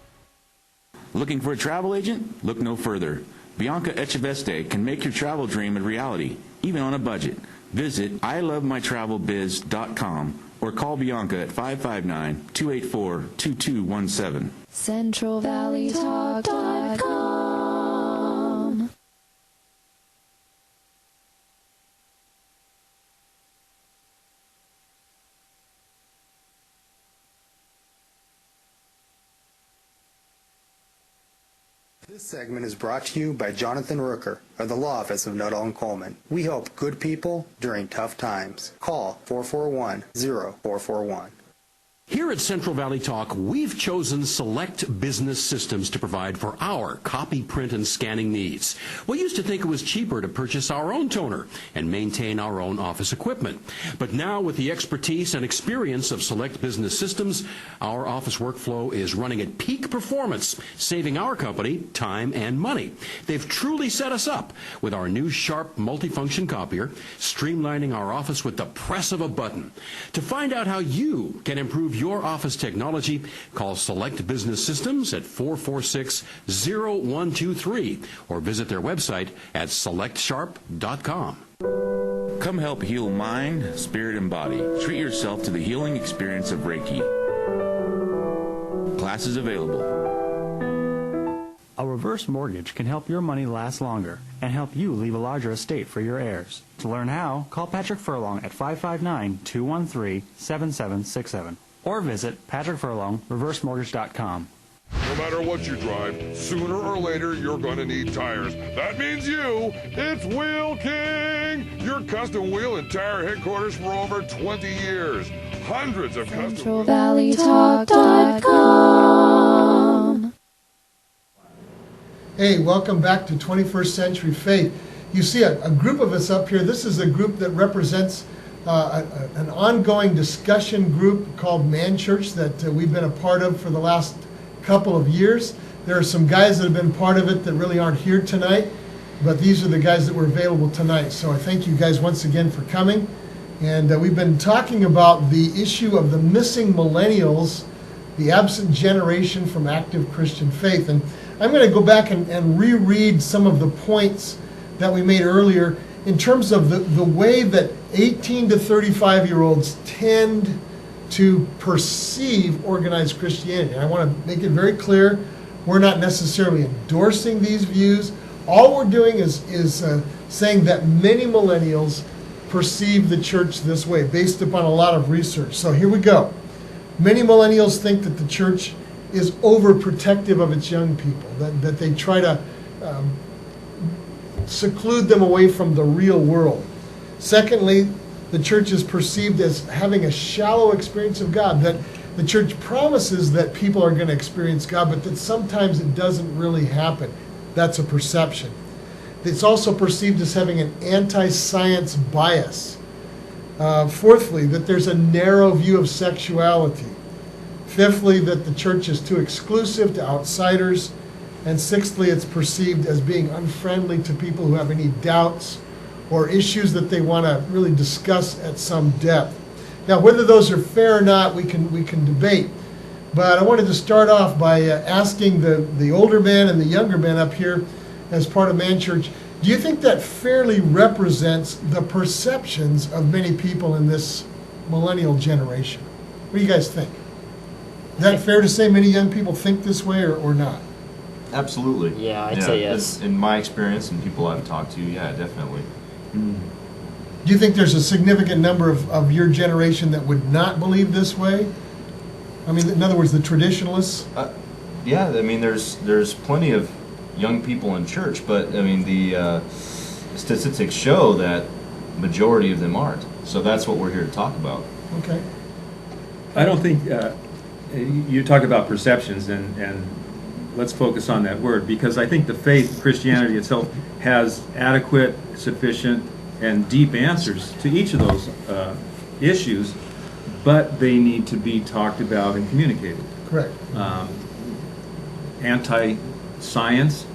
Looking for a travel agent? Look no further. Bianca Echeveste can make your travel dream a reality, even on a budget. Visit ilovemytravelbiz.com or call Bianca at 559-284-2217. CentralValleyTalk.com. This segment is brought to you by Jonathan Rooker of the Law Office of Nuttall and Coleman. We help good people during tough times. Call 441-0441. Here at Central Valley Talk, we've chosen Select Business Systems to provide for our copy, print, and scanning needs. We used to think it was cheaper to purchase our own toner and maintain our own office equipment. But now, with the expertise and experience of Select Business Systems, our office workflow is running at peak performance, saving our company time and money. They've truly set us up with our new sharp multifunction copier, streamlining our office with the press of a button. To find out how you can improve your office technology, call Select Business Systems at 446-0123 or visit their website at selectsharp.com. Come help heal mind, spirit, and body. Treat yourself to the healing experience of Reiki. Classes available. A reverse mortgage can help your money last longer and help you leave a larger estate for your heirs. To learn how, call Patrick Furlong at 559-213-7767 or visit patrickfurlongreversemortgage.com. No matter what you drive, sooner or later you're going to need tires. That means you. It's Wheel King, your custom wheel and tire headquarters for over 20 years. Hundreds of CentralValleyTalk.com. Hey, welcome back to 21st Century Faith. You see a group of us up here. This is a group that represents an ongoing discussion group called Man Church that we've been a part of for the last couple of years. There are some guys that have been part of it that really aren't here tonight, but these are the guys that were available tonight. So I thank you guys once again for coming. And we've been talking about the issue of the missing millennials, the absent generation from active Christian faith. And I'm going to go back and reread some of the points that we made earlier in terms of the way that 18 to 35-year-olds tend to perceive organized Christianity. And I want to make it very clear, we're not necessarily endorsing these views. All we're doing is saying that many millennials perceive the church this way, based upon a lot of research. So here we go. Many millennials think that the church is overprotective of its young people, that they try to seclude them away from the real world. Secondly, the church is perceived as having a shallow experience of God, that the church promises that people are going to experience God, but that sometimes it doesn't really happen. That's a perception. It's also perceived as having an anti-science bias. Fourthly, that there's a narrow view of sexuality. Fifthly, that the church is too exclusive to outsiders. And sixthly, it's perceived as being unfriendly to people who have any doubts or issues that they want to really discuss at some depth. Now, whether those are fair or not, we can debate. But I wanted to start off by asking the older men and the younger men up here as part of Man Church, do you think that fairly represents the perceptions of many people in this millennial generation? What do you guys think? Is that fair to say many young people think this way or not? Absolutely. Yeah, I'd say yes. In my experience and people I've talked to, yeah, definitely. Do you think there's a significant number of your generation that would not believe this way? I mean, in other words, the traditionalists? Yeah, I mean, there's plenty of young people in church, but I mean, the statistics show that majority of them aren't. So that's what we're here to talk about. Okay. I don't think you talk about perceptions, and let's focus on that word, because I think the faith, Christianity itself, has adequate, sufficient, and deep answers to each of those issues, but they need to be talked about and communicated. Correct. Anti-science,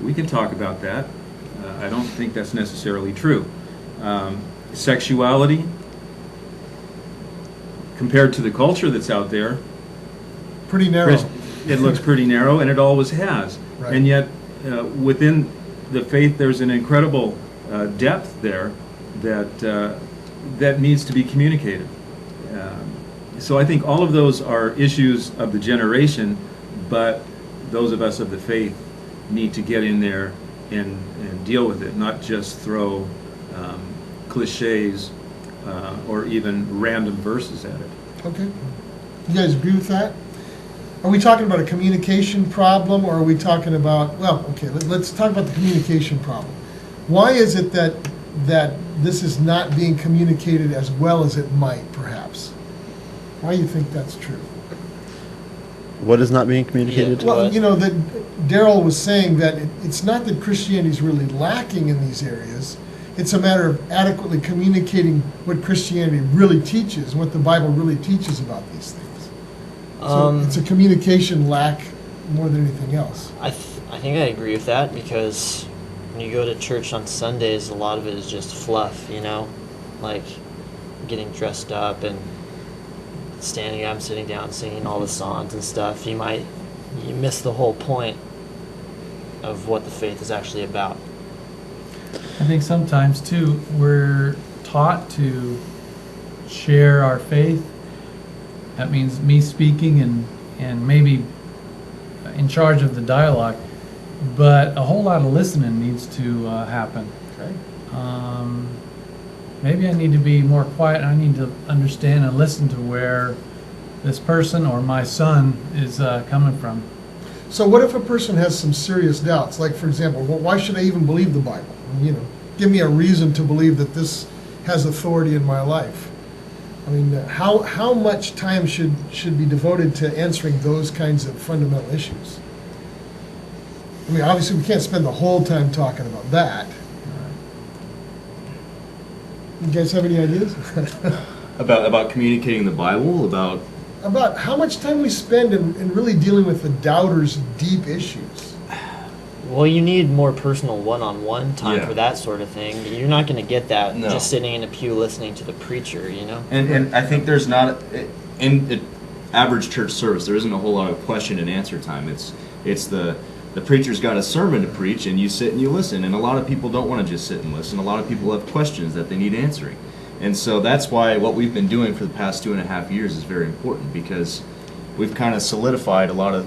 we can talk about that. I don't think that's necessarily true. Sexuality, compared to the culture that's out there, pretty narrow. It looks pretty narrow, and it always has. Right. And yet, within the faith, there's an incredible depth there that needs to be communicated. So I think all of those are issues of the generation, but those of us of the faith need to get in there and deal with it, not just throw cliches or even random verses at it. Okay. You guys agree with that? Are we talking about a communication problem, or are we talking about, well, okay, let's talk about the communication problem. Why is it that this is not being communicated as well as it might, perhaps? Why do you think that's true? What is not being communicated? Well, you know, that Daryl was saying that it's not that Christianity is really lacking in these areas. It's a matter of adequately communicating what Christianity really teaches, what the Bible really teaches about these things. So it's a communication lack more than anything else. I think I agree with that, because when you go to church on Sundays, a lot of it is just fluff, you know, like getting dressed up and standing up, sitting down, singing all the songs and stuff. You miss the whole point of what the faith is actually about. I think sometimes too we're taught to share our faith. That means me speaking and maybe in charge of the dialogue, but a whole lot of listening needs to happen. Okay. Maybe I need to be more quiet. I need to understand and listen to where this person or my son is coming from. So what if a person has some serious doubts? Like, for example, well, why should I even believe the Bible? You know, give me a reason to believe that this has authority in my life. I mean, how much time should be devoted to answering those kinds of fundamental issues? I mean, obviously, we can't spend the whole time talking about that. You guys have any ideas? about communicating the Bible, about how much time we spend in really dealing with the doubters' deep issues. Well, you need more personal one-on-one time Yeah. for that sort of thing. You're not going to get that No. just sitting in a pew listening to the preacher, you know? And I think there's not in the average church service there isn't a whole lot of question and answer time. It's the preacher's got a sermon to preach and you sit and you listen, and a lot of people don't want to just sit and listen. A lot of people have questions that they need answering. And so that's why what we've been doing for the past 2.5 years is very important, because we've kind of solidified a lot of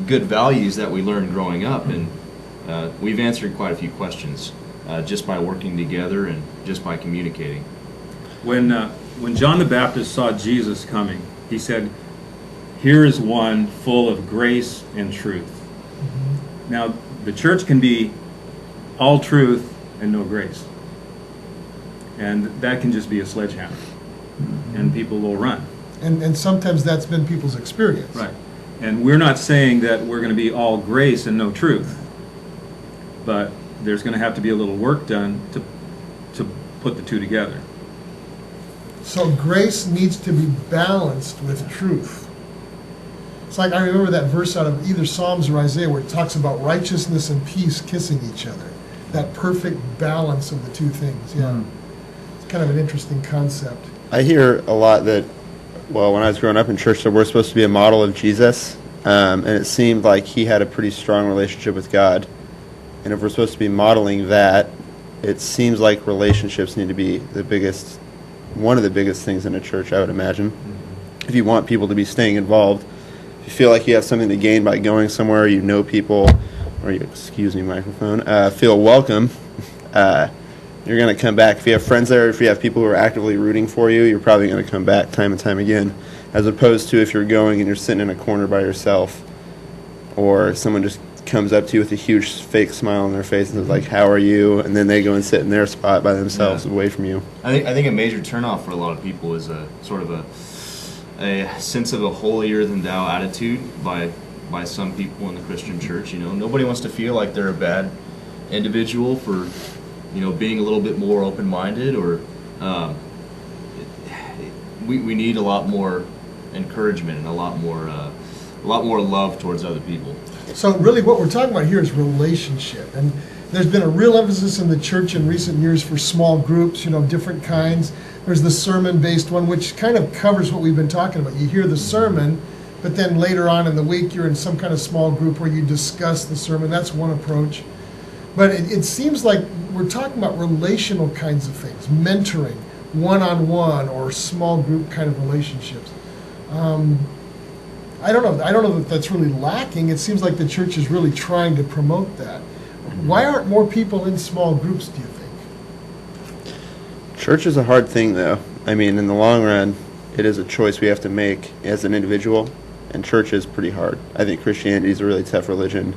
good values that we learned growing up, and we've answered quite a few questions just by working together and just by communicating. When John the Baptist saw Jesus coming, he said, "Here is one full of grace and truth." Now, the church can be all truth and no grace. And that can just be a sledgehammer. And people will run. And sometimes that's been people's experience. Right. And we're not saying that we're going to be all grace and no truth. But there's going to have to be a little work done to put the two together. So grace needs to be balanced with truth. It's like I remember that verse out of either Psalms or Isaiah where it talks about righteousness and peace kissing each other. That perfect balance of the two things. Yeah. It's kind of an interesting concept. I hear a lot that, well, when I was growing up in church, that we're supposed to be a model of Jesus, and it seemed like he had a pretty strong relationship with God. And if we're supposed to be modeling that, it seems like relationships need to be one of the biggest things in a church, I would imagine. If you want people to be staying involved, if you feel like you have something to gain by going somewhere, you know people, or you, excuse me, microphone, feel welcome, you're going to come back. If you have friends there, if you have people who are actively rooting for you, you're probably going to come back time and time again, as opposed to if you're going and you're sitting in a corner by yourself, or someone just comes up to you with a huge fake smile on their face and is like, "How are you?" and then they go and sit in their spot by themselves away from you. I think a major turnoff for a lot of people is a sort of a sense of a holier than thou attitude by some people in the Christian church. You know, nobody wants to feel like they're a bad individual for being a little bit more open-minded, or we need a lot more encouragement and a lot more love towards other people. So really what we're talking about here is relationship. And there's been a real emphasis in the church in recent years for small groups, different kinds. There's the sermon-based one, which kind of covers what we've been talking about. You hear the sermon, but then later on in the week you're in some kind of small group where you discuss the sermon. That's one approach. But it seems like we're talking about relational kinds of things, mentoring, one-on-one or small group kind of relationships. I don't know that that's really lacking. It seems like the church is really trying to promote that. Why aren't more people in small groups, do you think? Church is a hard thing, though. I mean, in the long run, it is a choice we have to make as an individual, and church is pretty hard. I think Christianity is a really tough religion.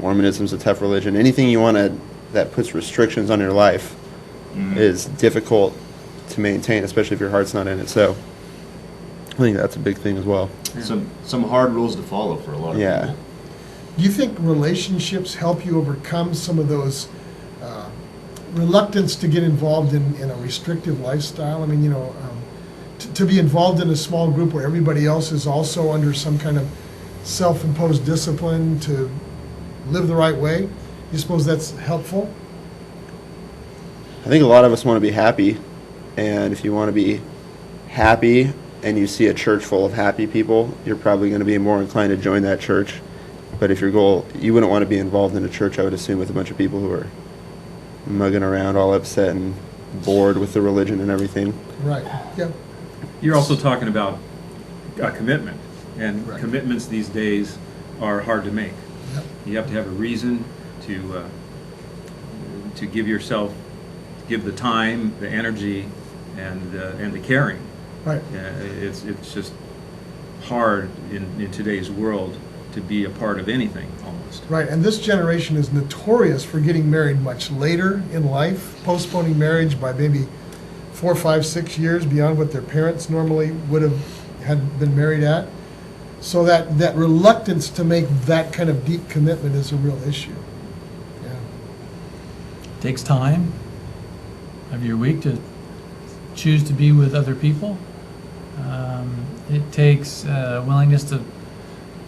Mormonism is a tough religion. Anything you want that puts restrictions on your life is difficult to maintain, especially if your heart's not in it. So I think that's a big thing as well. Some hard rules to follow for a lot of people. Do you think relationships help you overcome some of those reluctance to get involved in a restrictive lifestyle? I mean, to be involved in a small group where everybody else is also under some kind of self-imposed discipline to live the right way? You suppose that's helpful? I think a lot of us want to be happy, and if you want to be happy and you see a church full of happy people, you're probably going to be more inclined to join that church. But if your goal, you wouldn't want to be involved in a church, I would assume, with a bunch of people who are mugging around, all upset and bored with the religion and everything. Right, yeah. You're also talking about a commitment, and commitments these days are hard to make. Yep. You have to have a reason to give yourself, give the time, the energy, and the caring. Right. It's just hard in today's world to be a part of anything, almost. Right, and this generation is notorious for getting married much later in life, postponing marriage by maybe 4, 5, 6 years beyond what their parents normally would have had been married at. So that reluctance to make that kind of deep commitment is a real issue. Yeah. It takes time of your week to choose to be with other people. It takes willingness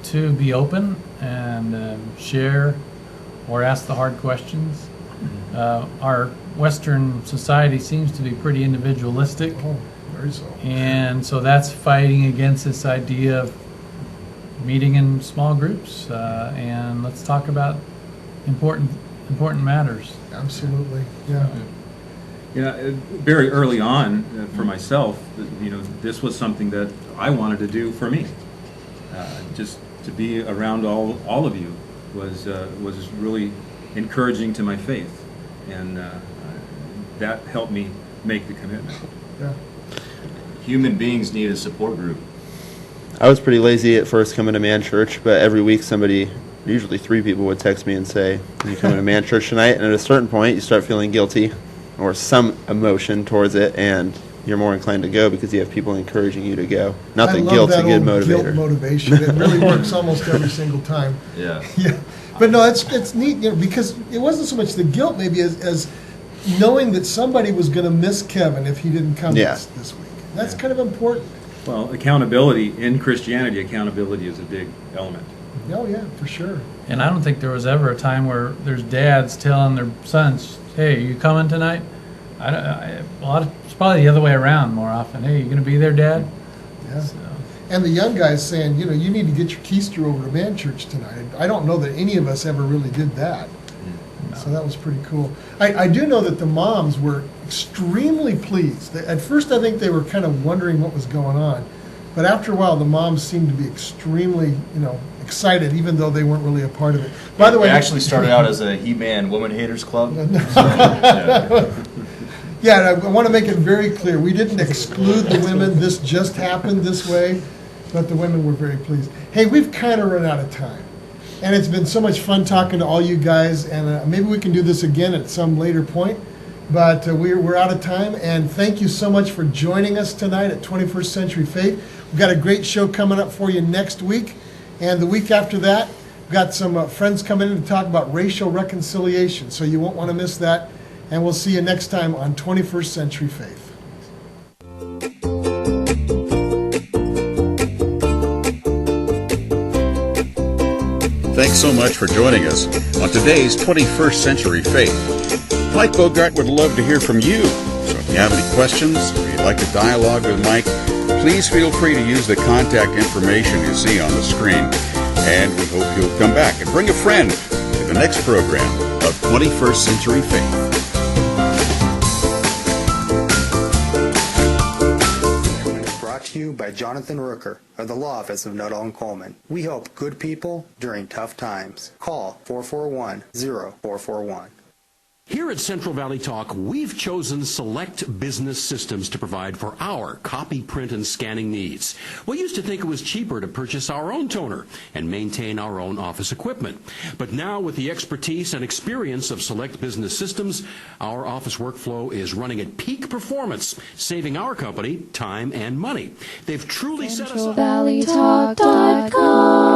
to be open and share or ask the hard questions. Our Western society seems to be pretty individualistic. Oh, very so. And so that's fighting against this idea of meeting in small groups, and let's talk about important matters. Absolutely, yeah. Very early on for myself, this was something that I wanted to do for me. Just to be around all of you was really encouraging to my faith, and that helped me make the commitment. Yeah. Human beings need a support group. I was pretty lazy at first coming to Man Church, but every week somebody, usually 3 people, would text me and say, "Are you coming to Man Church tonight?" And at a certain point, you start feeling guilty or some emotion towards it, and you're more inclined to go because you have people encouraging you to go. Not that guilt's a good motivator. Guilt motivation. It really works almost every single time. Yeah. Yeah. But no, it's neat, because it wasn't so much the guilt maybe as knowing that somebody was going to miss Kevin if he didn't come this week. That's kind of important. Well, accountability in Christianity, accountability is a big element. Oh yeah, for sure. And I don't think there was ever a time where there's dads telling their sons, "Hey, you coming tonight?" It's probably the other way around more often. "Hey, you going to be there, Dad?" Yeah. So. And the young guys saying, you need to get your keister over to Man Church tonight. I don't know that any of us ever really did that. No. So that was pretty cool. I do know that the moms were extremely pleased. At first, I think they were kind of wondering what was going on. But after a while, the moms seemed to be extremely, excited, even though they weren't really a part of it. By the way, it actually started out as a He-Man Woman Haters Club. Yeah, and I want to make it very clear. We didn't exclude the women. This just happened this way, but the women were very pleased. Hey, we've kind of run out of time. And it's been so much fun talking to all you guys, and maybe we can do this again at some later point. But we're out of time, and thank you so much for joining us tonight at 21st Century Faith. We've got a great show coming up for you next week, and the week after that, we've got some friends coming in to talk about racial reconciliation, so you won't want to miss that. And we'll see you next time on 21st Century Faith. Thanks so much for joining us on today's 21st Century Faith. Mike Bogart would love to hear from you. So if you have any questions or you'd like to dialogue with Mike, please feel free to use the contact information you see on the screen. And we hope you'll come back and bring a friend to the next program of 21st Century Faith. To you by Jonathan Rooker of the Law Office of Nuttall and Coleman. We help good people during tough times. Call 441-0441. Here at Central Valley Talk, we've chosen select business systems to provide for our copy, print, and scanning needs. We used to think it was cheaper to purchase our own toner and maintain our own office equipment. But now, with the expertise and experience of select business systems, our office workflow is running at peak performance, saving our company time and money. They've truly set us up. CentralValleyTalk.com